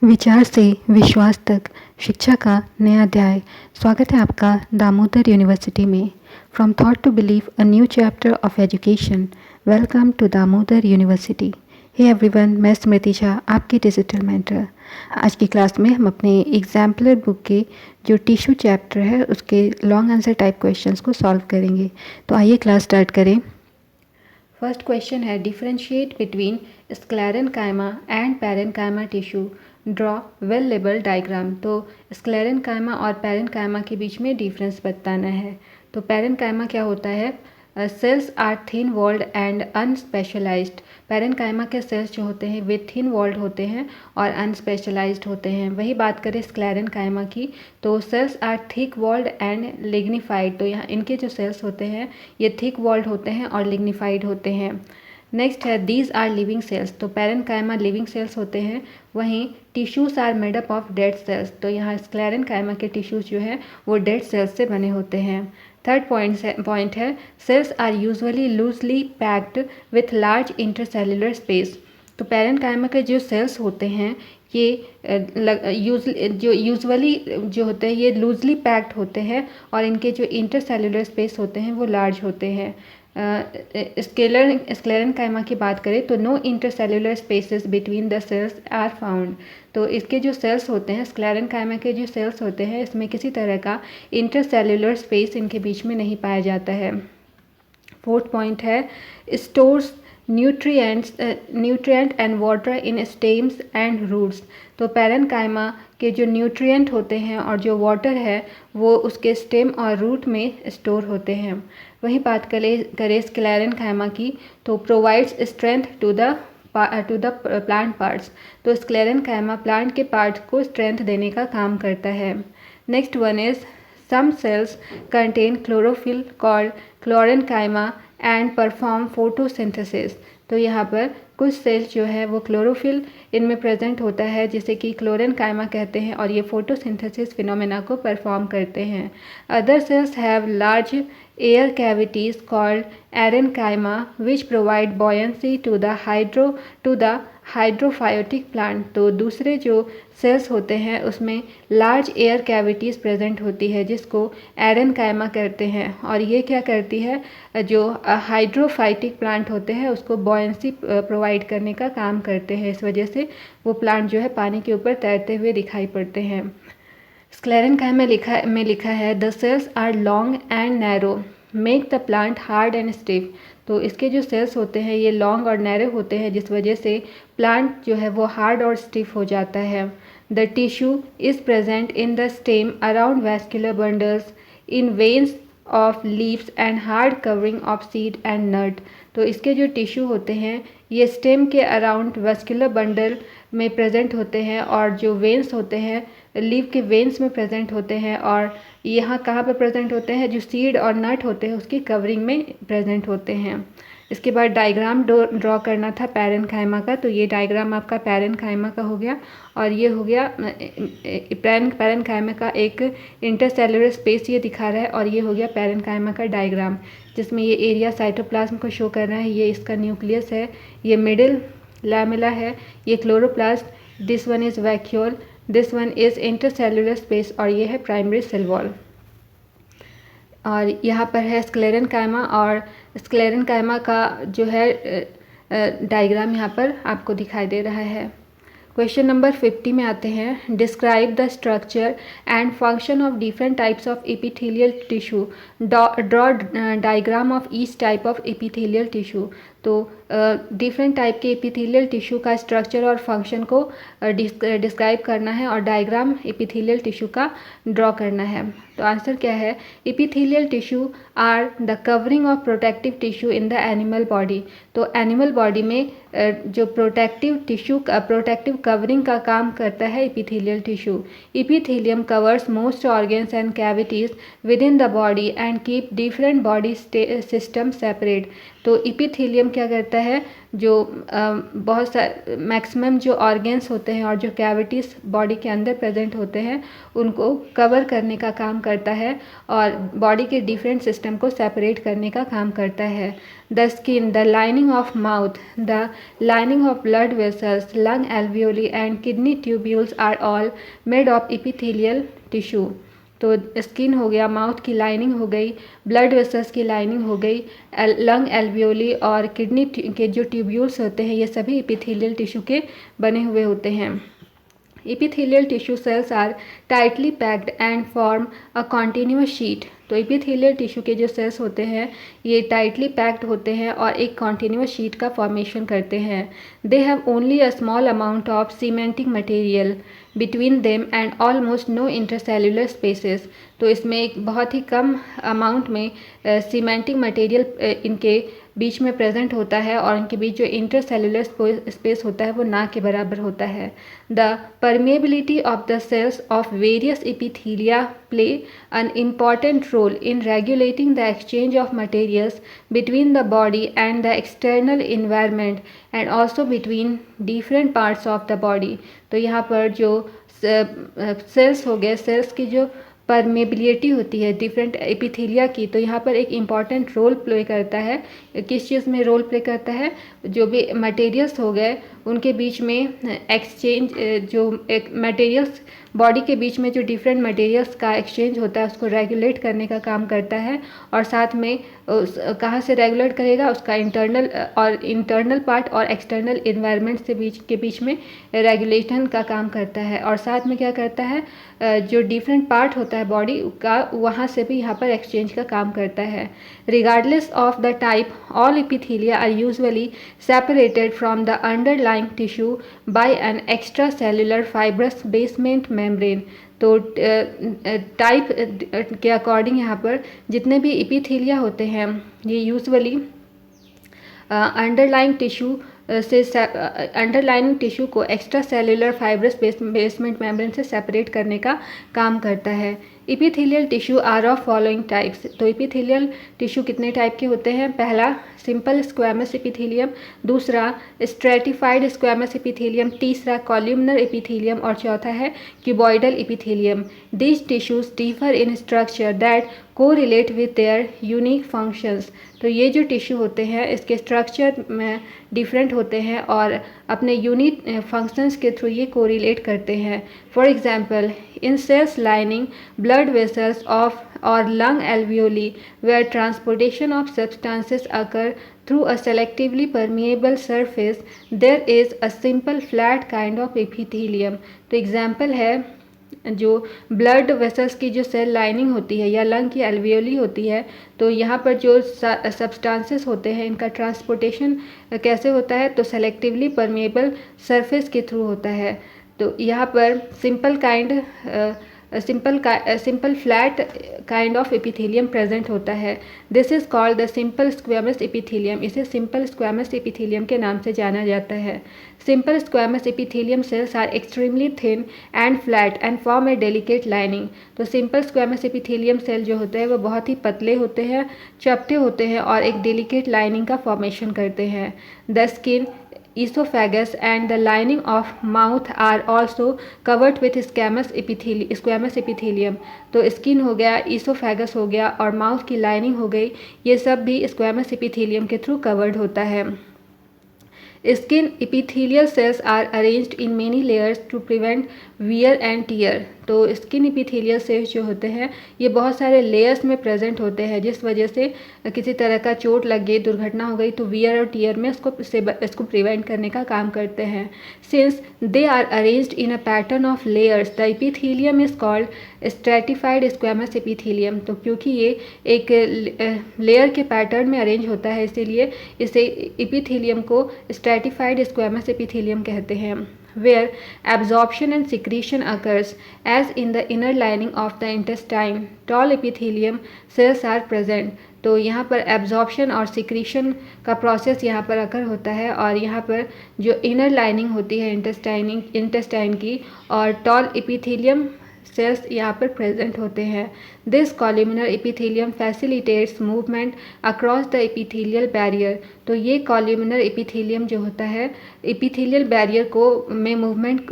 विचार से विश्वास तक शिक्षा का नया अध्याय। स्वागत है आपका दामोदर यूनिवर्सिटी में। From thought to believe a new chapter of education. Welcome to Damodar university. Hey everyone, मैं स्मृति शाह, आपकी डिजिटल मेंटर। आज की क्लास में हम अपने एग्जाम्पलर बुक के जो टिश्यू चैप्टर है उसके लॉन्ग आंसर टाइप क्वेश्चंस को सॉल्व करेंगे। तो आइए क्लास स्टार्ट करें। फर्स्ट क्वेश्चन है differentiate between sclerenchyma and parenchyma tissue, draw well label diagram. तो स्क्लेरेनकाइमा और पैरेनकाइमा के बीच में डिफरेंस बताना है। तो पैरेनकाइमा क्या होता है? Cells are thin walled and unspecialised. Parenchyma के सेल्स जो होते हैं वे थिन वॉल्ड होते हैं और अनस्पेशलाइज्ड होते हैं। वही बात करें स्क्लेरेनकाइमा की, तो cells are thick walled and lignified. तो यहाँ इनके जो सेल्स होते हैं ये थिक वॉल्ड होते हैं और लिग्निफाइड होते हैं। नेक्स्ट है दीज आर लिविंग सेल्स। तो पैरेनकाइमा लिविंग सेल्स होते हैं, वहीं tissues are made up of dead cells. तो यहाँ स्क्लेरेनकाइमा के टिश्यूज जो है वो डेड सेल्स से बने होते हैं। थर्ड पॉइंट है cells are usually loosely packed with large intercellular space. तो पैरेनकाइमा के जो सेल्स होते हैं ये यूजुअली जो होते हैं ये लूजली पैक्ड होते हैं और इनके जो इंटरसेल्युलर स्पेस होते हैं वो लार्ज होते हैं। स्क्लेरेनकाइमा की बात करें तो no intercellular spaces between the cells are found. तो इसके जो सेल्स होते हैं स्क्लेरेनकाइमा के जो सेल्स होते हैं इसमें किसी तरह का इंटरसेल्युलर स्पेस इनके बीच में नहीं पाया जाता है। फोर्थ पॉइंट है stores nutrient and water in stems and roots. तो पैरेनकाइमा के जो न्यूट्रिएंट होते हैं और जो वाटर है वो उसके स्टेम और रूट में स्टोर होते हैं। वहीं बात करें स्क्लेरेनकाइमा की, तो provides strength to the plant parts. तो स्क्लेरेनकाइमा प्लांट के पार्ट्स को स्ट्रेंथ देने का काम करता है। Next one is some cells contain chlorophyll called chlorenchyma and perform photosynthesis. तो यहाँ पर कुछ सेल्स जो है वो क्लोरोफिल इनमें प्रेजेंट होता है जिसे कि क्लोरेनकाइमा कहते हैं और ये फोटोसिंथेसिस फिनोमेना को परफॉर्म करते हैं। Other cells have large air cavities called aerenchyma which provide buoyancy to the hydrophytic plant. तो दूसरे जो सेल्स होते हैं उसमें लार्ज एयर कैविटीज़ प्रेजेंट होती है जिसको एरेनकाइमा कहते हैं और ये क्या करती है, जो हाइड्रोफाइटिक प्लांट होते हैं उसको बॉयंसी प्रोवाइड करने का काम करते हैं। इस वजह से वो प्लांट जो है पानी के ऊपर तैरते हुए दिखाई पड़ते हैं। स्क्लेरेनकाइमा में लिखा है the cells are long and narrow make the plant hard and stiff. तो इसके जो सेल्स होते हैं ये लॉन्ग और नैरो होते हैं जिस वजह से प्लांट जो है वो हार्ड और स्टिफ हो जाता है। The tissue is present in the stem around vascular bundles in veins of leaves and hard covering of seed and nut. तो इसके जो टिश्यू होते हैं ये स्टेम के अराउंड वैस्कुलर बंडल में प्रेजेंट होते हैं और जो वेन्स होते हैं लीव के वेन्स में प्रेजेंट होते हैं और यहाँ कहाँ पर प्रेजेंट होते हैं, जो सीड और नट होते हैं उसकी कवरिंग में प्रेजेंट होते हैं। इसके बाद डायग्राम ड्रॉ करना था पैरेनकाइमा का, तो ये डायग्राम आपका पैरेनकाइमा का हो गया और ये हो गया पैरेनकाइमा का एक इंटरसेल्युलर स्पेस ये दिखा रहा है और ये हो गया पैरेनकाइमा का डायग्राम जिसमें ये एरिया साइटोप्लाज्म को शो कर रहा है। ये इसका न्यूक्लियस है, ये मिडिल लैमेला है, ये chloroplast, this one is vacuole, this one is intercellular space और ये है प्राइमरी सेल वॉल। और यहाँ पर है स्क्लेरेनकाइमा और स्क्लेरेनकाइमा का जो है डायग्राम यहाँ पर आपको दिखाई दे रहा है। क्वेश्चन नंबर 50 में आते हैं describe the structure and function of different types of epithelial tissue, draw diagram of each type of epithelial tissue. तो डिफरेंट टाइप के एपिथेलियल टिश्यू का स्ट्रक्चर और फंक्शन को डिस्क्राइब करना है और डायग्राम एपिथेलियल टिश्यू का ड्रॉ करना है। तो आंसर क्या है, epithelial tissue are the covering of protective tissue in the animal body. तो एनिमल बॉडी में जो प्रोटेक्टिव कवरिंग का काम करता है epithelial tissue. Epithelium covers most organs and cavities with in the body and keep different body system separate. तो epithelium क्या करता होता है जो बहुत सा मैक्सिमम जो ऑर्गेन्स होते हैं और जो कैविटीज़ बॉडी के अंदर प्रेजेंट होते हैं उनको कवर करने का काम करता है और बॉडी के डिफरेंट सिस्टम को सेपरेट करने का काम करता है। The skin, the lining of mouth, the lining of blood vessels, lung alveoli and kidney tubules are all made of epithelial tissue. तो स्किन हो गया, माउथ की लाइनिंग हो गई, ब्लड वेसल्स की लाइनिंग हो गई, लंग एल्वियोली और किडनी के जो ट्यूब्यूल्स होते हैं ये सभी एपिथेलियल टिश्यू के बने हुए होते हैं। Epithelial tissue cells are tightly packed and form a continuous sheet। तो एपिथेलियल टिश्यू के जो सेल्स होते हैं ये टाइटली पैक्ड होते हैं और एक कॉन्टीन्यूस शीट का फॉर्मेशन करते हैं। They have only a small amount of cementing material between them and almost no intercellular spaces. तो इसमें एक बहुत ही कम अमाउंट में सीमेंटिंग मटेरियल इनके बीच में प्रेजेंट होता है और इनके बीच जो इंटरसेल्युलर स्पेस होता है वो ना के बराबर होता है। The permeability of the cells of various epithelia play an important role in regulating the exchange of materials between the body and the external environment and also between different parts of the body। तो यहाँ पर जो sales हो गए, sales की जो permeability होती है डिफरेंट एपिथेलिया की, तो यहाँ पर एक इम्पॉर्टेंट रोल प्ले करता है। किस चीज़ में रोल प्ले करता है? जो भी मटेरियल्स हो गए उनके बीच में एक्सचेंज, जो एक मटेरियल्स बॉडी के बीच में जो डिफरेंट मटेरियल्स का एक्सचेंज होता है उसको रेगुलेट करने का काम करता है और साथ में कहाँ से रेगुलेट करेगा? उसका इंटरनल पार्ट और एक्सटर्नल इन्वायरमेंट से के बीच में रेगुलेशन का काम करता है। और साथ में क्या करता है? जो डिफरेंट पार्ट होता है बॉडी का वहाँ से भी यहाँ पर एक्सचेंज का काम करता है। Regardless of the type, all epithelia are usually separated from the underlying tissue by an extra cellular fibrous basement membrane. तो टाइप के अकॉर्डिंग यहाँ पर जितने भी एपिथेलिया होते हैं ये यूजुअली अंडरलाइंग टिश्यू को extra cellular fibrous basement membrane से सेपरेट करने का काम करता है। Epithelial tissue are of following types. तो एपिथेलियल टिश्यू कितने टाइप के होते हैं? पहला सिंपल स्क्वैमस एपिथेलियम, दूसरा स्ट्रेटिफाइड स्क्वैमस एपिथेलियम, तीसरा कॉलमनर एपिथेलियम और चौथा है cuboidal epithelium. These tissues differ in structure that correlate with their unique functions. तो ये जो टिश्यू होते हैं इसके स्ट्रक्चर में डिफरेंट होते हैं और अपने यूनिक फंक्शंस के थ्रू ये कोरिलेट करते हैं। For example, in cells lining blood vessels of or lung alveoli where transportation of substances occur through a selectively permeable surface, there is a simple flat kind of epithelium। तो example है जो blood vessels की जो cell lining होती है या lung की alveoli होती है, तो यहाँ पर जो सब्सटेंसेस होते हैं इनका ट्रांसपोर्टेशन कैसे होता है? तो सेलेक्टिवली परमेबल सरफेस के थ्रू होता है। तो यहाँ पर simple flat kind of epithelium present होता है। This is called the simple squamous epithelium. इसे सिंपल स्क्वैमस एपिथेलियम के नाम से जाना जाता है। Simple squamous epithelium cells are extremely thin and flat and form a delicate lining. तो सिंपल स्क्वैमस एपिथेलियम सेल जो होते हैं वो बहुत ही पतले होते हैं, चपटे होते हैं और एक डेलिकेट लाइनिंग का फॉर्मेशन करते हैं। The skin, esophagus and the lining of mouth are also covered with squamous epithelium। तो स्किन हो गया, ईसोफेगस हो गया और माउथ की लाइनिंग हो गई, ये सब भी स्क्वैमस एपिथेलियम के थ्रू कवर्ड होता है। Skin epithelial cells are arranged in many layers to prevent wear and tear। तो स्किन एपिथेलियल सेल्स जो होते हैं ये बहुत सारे लेयर्स में प्रेजेंट होते हैं, जिस वजह से किसी तरह का चोट लग गई, दुर्घटना हो गई तो वियर और टीयर में इसको प्रिवेंट करने का काम करते हैं। Since they are arranged in a pattern of layers, the epithelium is called stratified squamous epithelium. तो क्योंकि ये एक लेयर के पैटर्न में अरेंज होता है इसीलिए इसे एपिथेलियम को स्ट्रेटिफाइड स्क्वैमस एपिथेलियम कहते हैं। Where absorption and secretion occurs as in the inner lining of the intestine, tall epithelium cells are present। तो यहाँ पर एब्जॉर्प्शन और सिक्रीशन का प्रोसेस यहाँ पर अकर होता है और यहाँ पर जो इनर लाइनिंग होती है इंटेस्टाइन की और टॉल एपिथेलियम सेल्स यहाँ पर प्रेजेंट होते हैं। This columnar epithelium facilitates movement across the epithelial barrier. तो ये कॉल्यूमिनर एपिथेलियम जो होता है एपिथेलियल बैरियर को में मूवमेंट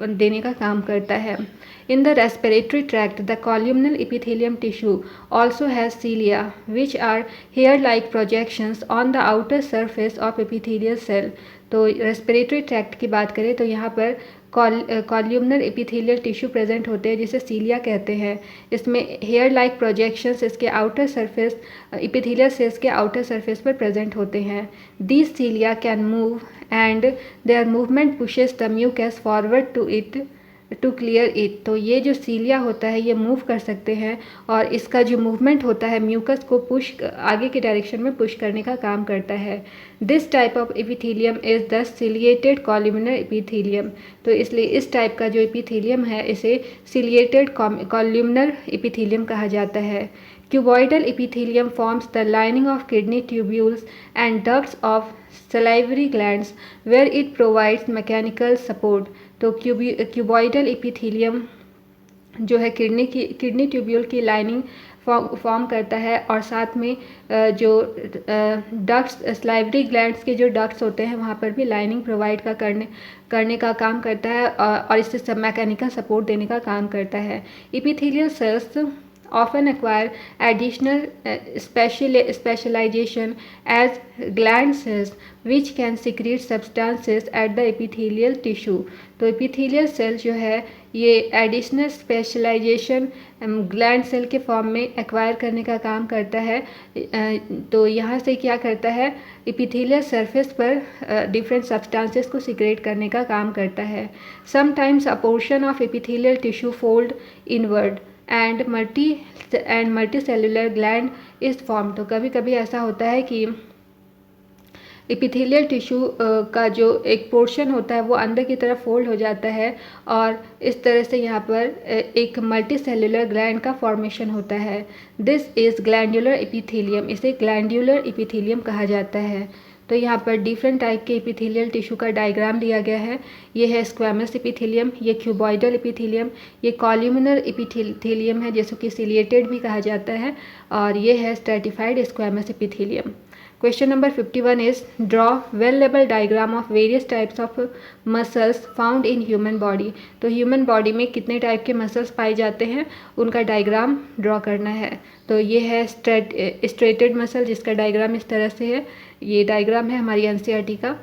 देने का काम करता है। In the respiratory tract, the columnar epithelium tissue also has cilia, which are hair-like projections on the outer surface of epithelial cell. तो रेस्पिरेटरी ट्रैक्ट की बात करें तो यहाँ पर कॉल्यूमनर एपिथेलियल टिश्यू प्रेजेंट होते हैं जिसे सीलिया कहते हैं। इसमें हेयर लाइक प्रोजेक्शंस इसके आउटर सरफेस एपिथेलियल सेल्स के आउटर सरफेस पर प्रेजेंट होते हैं। These cilia can move and their movement pushes the mucus forward to clear it. तो ये जो सीलिया होता है ये मूव कर सकते हैं और इसका जो मूवमेंट होता है म्यूकस को पुश आगे के डायरेक्शन में पुश करने का काम करता है। This type of epithelium is the ciliated columnar epithelium. तो इसलिए इस टाइप का जो एपिथेलियम है इसे सिलिएटेड कॉल्यूमिनर एपिथेलियम कहा जाता है। Cuboidal epithelium forms the lining of kidney tubules and ducts of salivary glands where it provides mechanical support। तो क्यूबॉइडल एपिथेलियम जो है किडनी ट्यूब्यूल की लाइनिंग फॉर्म करता है और साथ में जो डक्ट्स सलाइवरी ग्लैंड्स के जो डक्ट्स होते हैं वहाँ पर भी लाइनिंग प्रोवाइड करने का काम करता है और इससे सब मैकेनिकल सपोर्ट देने का काम करता है। Epithelial cells often acquire additional specialization as gland cells which can secrete substances at the epithelial tissue। तो epithelial cell जो है ये additional specialization gland cell के फॉर्म में एक्वायर करने का काम करता है। तो यहाँ से क्या करता है epithelial surface पर different substances को secrete करने का काम करता है। Sometimes a portion of epithelial tissue fold inward and multicellular gland is formed। तो कभी कभी ऐसा होता है कि एपिथेलियल टिश्यू का जो एक पोर्शन होता है वो अंदर की तरफ फोल्ड हो जाता है और इस तरह से यहाँ पर एक मल्टी सेलुलर ग्लैंड का फॉर्मेशन होता है। This is glandular epithelium. इसे ग्लैंडुलर एपिथेलियम कहा जाता है। तो यहाँ पर डिफरेंट टाइप के एपिथेलियल टिश्यू का डायग्राम दिया गया है। ये है स्क्वैमस एपिथेलियम, ये क्यूबॉइडल एपिथेलियम, ये कॉल्यूमिनर एपिथेलियम है जिसको कि सिलिएटेड भी कहा जाता है और ये है stratified squamous epithelium. Question number 51 is draw well labeled diagram of various types of muscles found in human body। तो ह्यूमन बॉडी में कितने टाइप के मसल्स पाए जाते हैं उनका डायग्राम ड्रॉ करना है। तो ये है स्ट्रेटेड मसल जिसका डायग्राम इस तरह से है। ये डायग्राम है हमारी एनसीईआरटी का।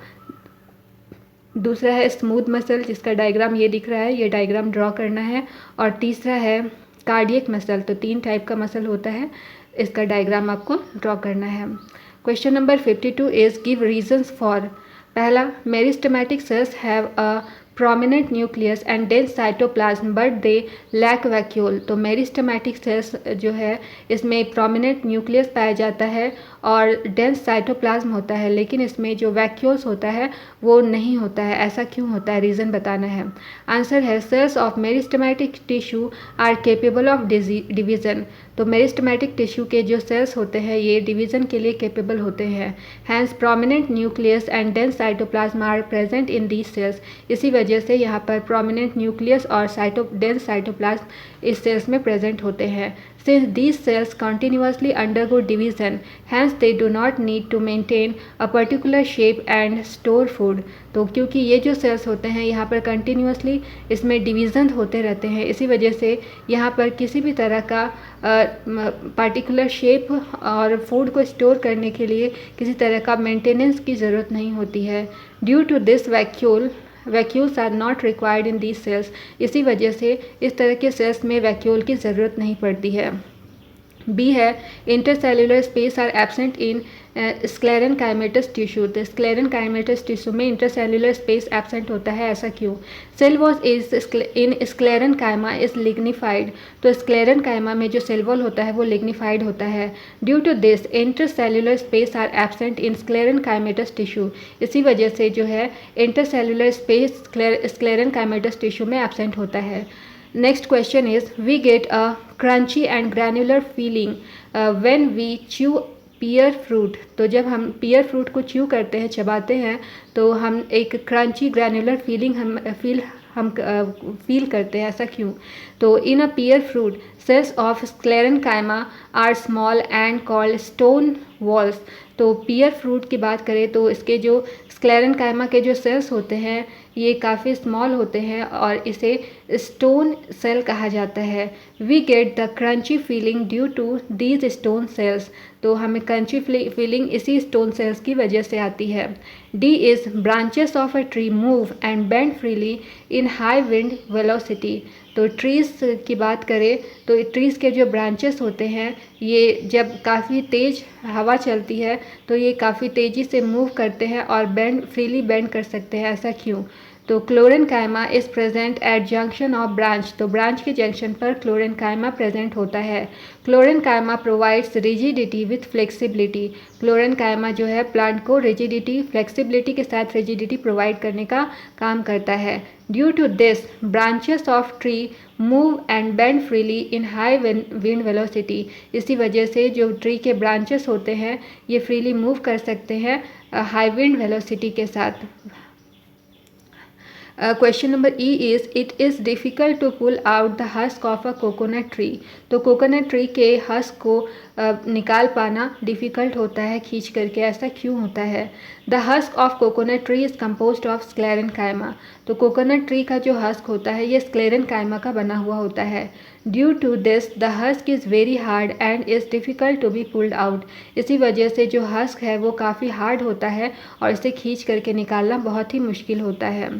दूसरा है स्मूथ मसल जिसका डायग्राम ये दिख रहा है, ये डायग्राम ड्रॉ करना है। और तीसरा है कार्डियक मसल। तो 3 टाइप का मसल होता है, इसका डायग्राम आपको ड्रॉ करना है। Question number 52 is give reasons for. पहला, meristematic cells have a prominent nucleus and dense cytoplasm but they lack vacuole। तो मेरिस्टेमेटिक सेल्स जो है इसमें prominent nucleus पाया जाता है और dense cytoplasm होता है, लेकिन इसमें जो vacuoles होता है वो नहीं होता है। ऐसा क्यों होता है, रीज़न बताना है। आंसर है cells of meristematic tissue are capable of division. तो मेरिस्टेमेटिक टिश्यू के जो सेल्स होते हैं ये डिवीज़न के लिए केपेबल होते हैं। Hence prominent nucleus and dense cytoplasm are present in these cells। इसी वजह से यहाँ पर प्रोमिनेंट न्यूक्लियस और डेंस साइटोप्लाज्म इस सेल्स में प्रेजेंट होते हैं। Since these cells continuously undergo division hence they do not need to maintain a particular shape and store food. तो क्योंकि ये जो सेल्स होते हैं यहाँ पर कंटिन्यूअसली इसमें डिवीज़न होते रहते हैं, इसी वजह से यहाँ पर किसी भी तरह का पर्टिकुलर शेप और फूड को स्टोर करने के लिए किसी तरह का मेंटेनेंस की ज़रूरत नहीं होती है। Due to this vacuoles are not required in these cells. इसी वजह से इस तरह के सेल्स में वैक्यूल की ज़रूरत नहीं पड़ती है। बी है intercellular space are absent in sclerenchymatous tissue. तो स्क्लेरेनकाइमेटस टिश्यू में इंटरसेल्युलर स्पेस एब्सेंट होता है, ऐसा क्यों। Cell wall is in sclerenchyma is lignified. तो स्क्लेरेनकाइमा में जो सेल वॉल होता है वो लिग्निफाइड होता है। Due to this intercellular space are absent in sclerenchymatous tissue. इसी वजह से जो है इंटरसेल्युलर स्पेस स्क्लेरेनकाइमेटस टिश्यू में एब्सेंट होता है। Next question is we get a crunchy and granular feeling when we chew pear fruit। तो जब हम pear fruit को chew करते हैं, चबाते हैं, तो हम एक crunchy granular feeling हम फील करते हैं, ऐसा क्यों? तो in a pear fruit cells of sclerenchyma are small and called stone walls. तो पियर फ्रूट की बात करें तो इसके जो स्क्लेरेनकाइमा के जो सेल्स होते हैं ये काफ़ी स्मॉल होते हैं और इसे स्टोन सेल कहा जाता है। We get the crunchy feeling due to these stone cells. तो हमें क्रंची फीलिंग इसी स्टोन सेल्स की वजह से आती है। D is branches of a tree move and bend freely in high wind velocity. तो ट्रीज़ की बात करें तो ट्रीज़ के जो ब्रांचेस होते हैं ये जब काफ़ी तेज़ हवा चलती है तो ये काफ़ी तेज़ी से मूव करते हैं और फ्रीली बेंड कर सकते हैं, ऐसा क्यों? तो chlorenchyma is present at junction of branch. तो ब्रांच के जंक्शन पर क्लोरेनकाइमा प्रेजेंट होता है। Chlorenchyma provides rigidity with flexibility. Chlorenchyma जो है प्लांट को रिजिडिटी फ्लेक्सिबिलिटी के साथ रिजिडिटी प्रोवाइड करने का काम करता है। Due to this branches of tree move and bend freely in high wind velocity. इसी वजह से जो ट्री के ब्रांचेस होते हैं ये फ्रीली मूव कर सकते हैं हाई विंड वेलोसिटी के साथ। Question number E is it is difficult to pull out the husk of a coconut tree. तो कोकोनट ट्री के हस्क को निकाल पाना डिफ़िकल्ट होता है खींच करके, ऐसा क्यों होता है? The husk of coconut tree is composed of sclerenchyma. तो कोकोनट ट्री का जो हस्क होता है ये स्क्लेरेनकाइमा का बना हुआ होता है। Due to this the husk is very hard and is difficult to be pulled out. इसी वजह से जो हस्क है वो काफ़ी हार्ड होता है और इसे खींच करके निकालना बहुत ही मुश्किल होता है।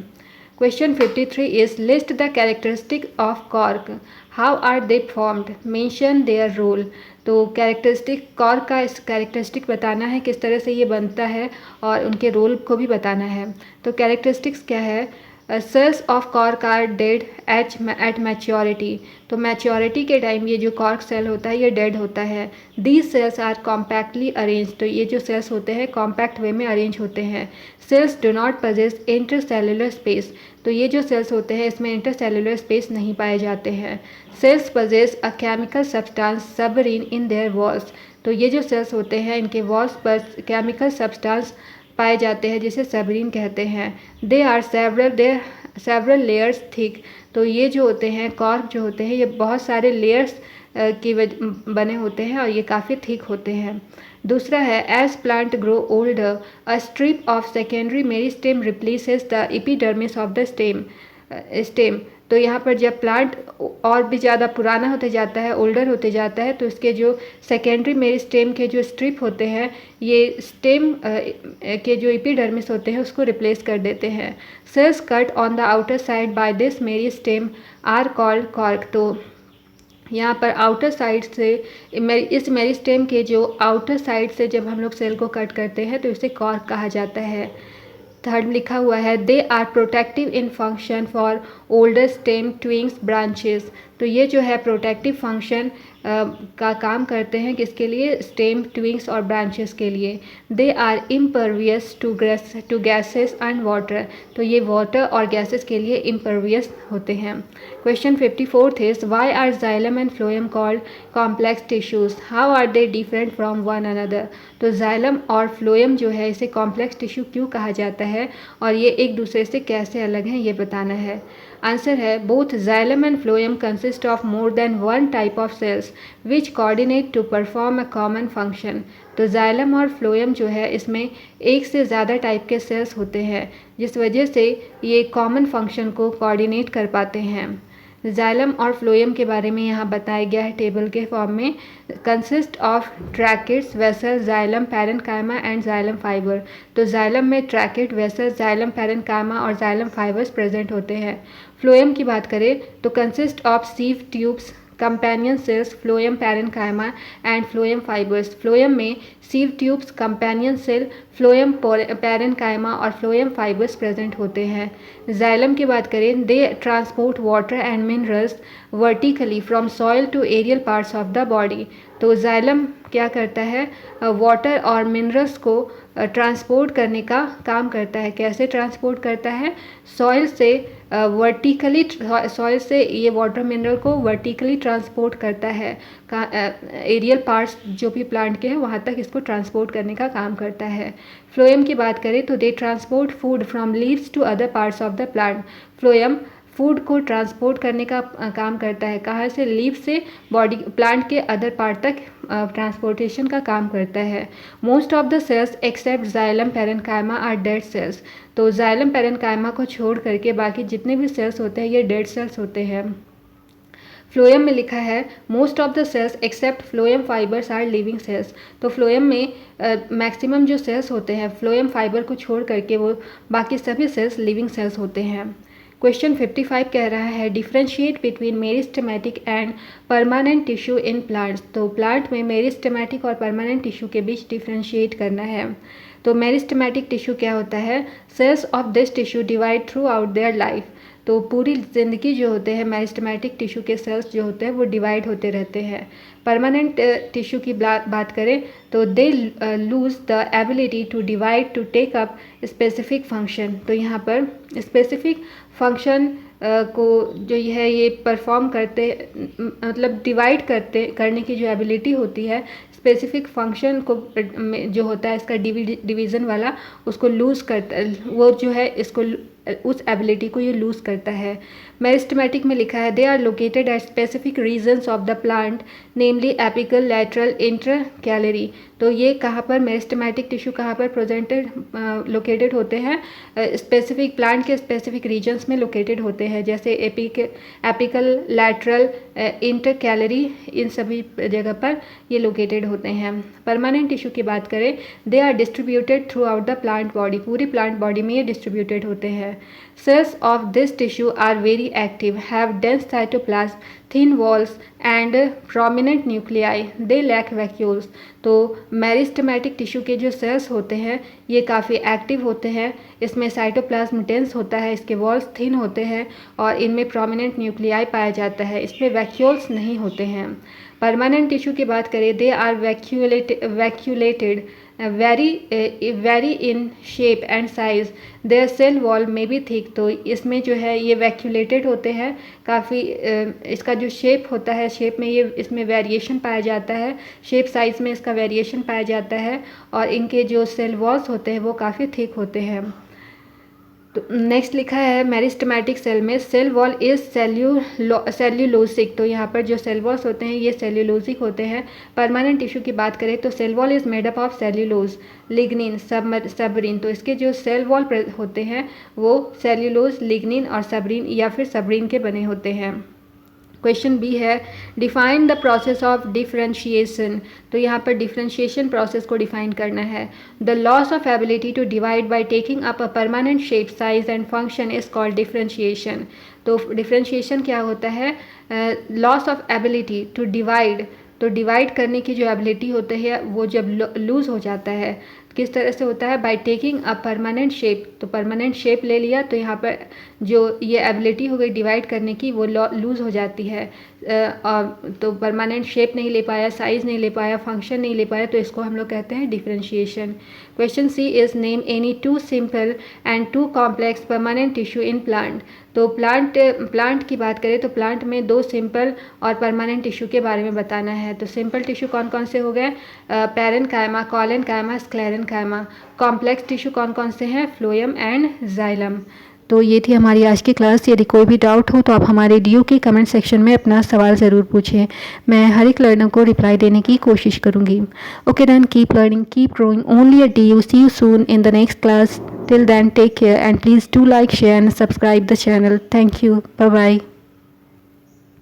Question 53 is list the characteristics of cork. How are they formed? Mention their role. तो कैरेक्टरिस्टिक कॉर्क का इस कैरेक्टरिस्टिक बताना है, किस तरह से ये बनता है और उनके रोल को भी बताना है। तो कैरेक्टरिस्टिक्स क्या है? Cells of cork are dead at maturity. तो मैच्योरिटी के टाइम ये जो कॉर्क सेल होता है ये डेड होता है। These cells are compactly arrange. तो ये जो सेल्स होते हैं कॉम्पैक्ट वे में अरेंज होते हैं। Cells do not possess intercellular space. तो ये जो सेल्स होते हैं इसमें इंटरसेलुलर स्पेस नहीं पाए जाते हैं। Cells possess a chemical substance suberin in their walls. तो ये जो सेल्स होते हैं इनके वॉल्स पर केमिकल सब्सटेंस पाए जाते हैं जिसे सबरीन कहते हैं। They are several layers thick. तो ये जो होते हैं कॉर्क जो होते हैं ये बहुत सारे लेयर्स की बने होते हैं और ये काफ़ी थिक होते हैं। दूसरा है as plant grow older a strip of secondary meristem replaces the epidermis of the stem. तो यहाँ पर जब प्लांट और भी ज़्यादा पुराना होते जाता है, ओल्डर होते जाता है, तो इसके जो सेकेंडरी मेरिस्टेम के जो स्ट्रिप होते हैं ये स्टेम के जो एपिडर्मिस होते हैं उसको रिप्लेस कर देते हैं। Cells cut on the outer side by this meristem are called cork. तो यहाँ पर आउटर साइड से इस मेरिस्टेम के जो आउटर साइड से जब हम लोग सेल को कट करते हैं तो इसे कॉर्क कहा जाता है। थर्ड लिखा हुआ है they are protective in function for older stem twigs branches. तो ये जो है प्रोटेक्टिव फंक्शन का काम करते हैं किसके लिए? स्टेम ट्विंग्स और ब्रांचेस के लिए। They are impervious to gases and water. तो ये वाटर और गैसेस के लिए इम्परवियस होते हैं। Question 54 is why are xylem and phloem called complex tissues? How are they different from one another? तो जाइलम और फ्लोएम जो है इसे कॉम्प्लेक्स टिश्यू क्यों कहा जाता है और ये एक दूसरे से कैसे अलग हैं ये बताना है। आंसर है both xylem and phloem consist of more than one type of cells which coordinate to perform a common function. तो जाइलम और फ्लोएम जो है इसमें एक से ज़्यादा टाइप के सेल्स होते हैं जिस वजह से ये कॉमन फंक्शन को कोऑर्डिनेट कर पाते हैं। जाइलम और फ्लोएम के बारे में यहाँ बताया गया है टेबल के फॉर्म में। Consist of tracheids vessel xylem parenchyma and xylem fibre. तो जाइलम में ट्रैकेट वेसल जाइलम पैरेन्काइमा और जाइलम फाइबर्स प्रेजेंट होते हैं। फ्लोएम की बात करें तो consist of sieve tubes companion cells phloem parenchyma and phloem fibres. Phloem में sieve tubes companion cell phloem parenchyma और फ्लोएम फाइबर्स प्रेजेंट होते हैं। जाइलम की बात करें they transport water and minerals vertically from soil to aerial parts of the body. तो xylem क्या करता है? वाटर और मिनरल्स को ट्रांसपोर्ट करने का काम करता है। कैसे ट्रांसपोर्ट करता है? सॉइल से वर्टिकली, सॉइल से ये वाटर मिनरल को वर्टिकली ट्रांसपोर्ट करता है। एरियल पार्ट्स जो भी प्लांट के हैं वहाँ तक इसको ट्रांसपोर्ट करने का काम करता है। फ्लोएम की बात करें तो they transport food from leaves to other parts of the plant. Phloem food को ट्रांसपोर्ट करने का काम करता है। कहाँ से? लीफ से बॉडी प्लांट के अदर पार्ट तक ट्रांसपोर्टेशन का काम करता है। Most of the cells except xylem parenchyma are dead cells. तो जाइलम पैरेन्काइमा को छोड़ करके बाकी जितने भी सेल्स होते हैं ये डेड सेल्स होते हैं। फ्लोएम में लिखा है most of the cells except phloem fibres are living cells. तो फ्लोएम में मैक्सिमम जो सेल्स होते हैं फ्लोएम फाइबर को छोड़ करके वो बाकी सभी सेल्स लिविंग सेल्स होते हैं। क्वेश्चन 55 कह रहा है differentiate between meristematic and permanent tissue in plants. तो प्लांट में मेरिस्टेमेटिक और परमानेंट टिश्यू के बीच डिफ्रेंशिएट करना है। तो मेरिस्टेमेटिक टिश्यू क्या होता है? Cells of this tissue divide throughout their life. तो पूरी ज़िंदगी जो होते हैं मेरिस्टेमेटिक टिश्यू के सेल्स जो होते हैं वो डिवाइड होते रहते हैं। परमानेंट टिश्यू की बात करें तो they lose the ability to divide to take up specific function. तो यहाँ पर स्पेसिफिक फंक्शन को जो है ये परफॉर्म करते मतलब डिवाइड करने की जो एबिलिटी होती है स्पेसिफिक फंक्शन को जो होता है इसका डिवीज़न वाला उसको लूज़ करता वो जो है इसको उस एबिलिटी को ये लूज़ करता है। मेरिस्टेमेटिक में लिखा है they are located at specific regions of the plant namely apical lateral intercalary. तो ये कहाँ पर मेरिस्टेमेटिक टिश्यू कहाँ पर लोकेटेड होते हैं? स्पेसिफिक प्लांट के स्पेसिफिक रीजन्स में लोकेटेड होते हैं जैसे एपिकल लैटरल इंटरकैलरी इन सभी जगह पर ये लोकेटेड होते हैं। परमानेंट टिश्यू की बात करें they are distributed throughout the plant body. पूरी प्लांट बॉडी में ये डिस्ट्रीब्यूटेड होते हैं। Cells of this tissue are very active have dense cytoplasm thin walls and prominent nuclei they lack vacuoles. तो meristematic tissue के जो cells होते हैं ये काफ़ी एक्टिव होते हैं। इसमें साइटोप्लाज्म डेंस होता है, इसके वॉल्स थिन होते हैं और इनमें प्रोमिनेंट न्यूक्लियाई पाया जाता है। इसमें वैक्यूल्स नहीं होते हैं। परमानेंट टिश्यू की बात करें they are vacuolated vary in shape and size their cell wall may be thick. तो इसमें जो है ये वैक्यूलेटेड होते हैं काफ़ी इसका जो शेप होता है शेप में ये इसमें वेरिएशन पाया जाता है, शेप साइज़ में इसका वेरिएशन पाया जाता है और इनके जो सेल वॉल्स होते हैं वो काफ़ी थिक होते हैं। तो नेक्स्ट लिखा है मेरिस्टेमेटिक सेल में सेल वॉल इज सेल्यूलोसिक। तो यहाँ पर जो सेल वॉल्स होते हैं ये सेल्यूलोसिक होते हैं। परमानेंट टिश्यू की बात करें तो cell wall is made up of cellulose lignin suberin. तो इसके जो सेल वॉल होते हैं वो सेल्यूलोज लिग्निन और सबरीन या फिर सबरीन के बने होते हैं। क्वेश्चन बी है define the process of differentiation. तो यहाँ पर डिफरेंशिएशन प्रोसेस को डिफाइन करना है। The loss of ability to divide by taking up a permanent shape size and function is called differentiation. तो डिफरेंशिएशन क्या होता है? Loss of ability to divide. तो डिवाइड करने की जो एबिलिटी होती है वो जब लूज़ हो जाता है किस तरह से होता है? By taking a permanent shape. तो परमानेंट शेप ले लिया तो यहाँ पर जो ये एबिलिटी हो गई डिवाइड करने की वो लूज़ हो जाती है। तो परमानेंट शेप नहीं ले पाया, साइज़ नहीं ले पाया, फंक्शन नहीं ले पाया, तो इसको हम लोग कहते हैं differentiation. Question C is name any two simple and two complex permanent tissue in plant. तो प्लांट की बात करें तो प्लांट में दो सिंपल और परमानेंट टिश्यू के बारे में बताना है। तो सिंपल टिश्यू कौन कौन से हो गए? Parenchyma, collenchyma, sclerenchyma. Complex tissue कौन कौन से हैं? Phloem and xylem. तो ये थी हमारी आज की क्लास। यदि कोई भी डाउट हो तो आप हमारे डीयू के कमेंट सेक्शन में अपना सवाल ज़रूर पूछें। मैं हर एक लर्नर को रिप्लाई देने की कोशिश करूँगी। Okay then, keep learning, keep growing only at DU. See you soon in the next class. Till then, take care and please do like, share and subscribe the channel. Thank you. Bye bye.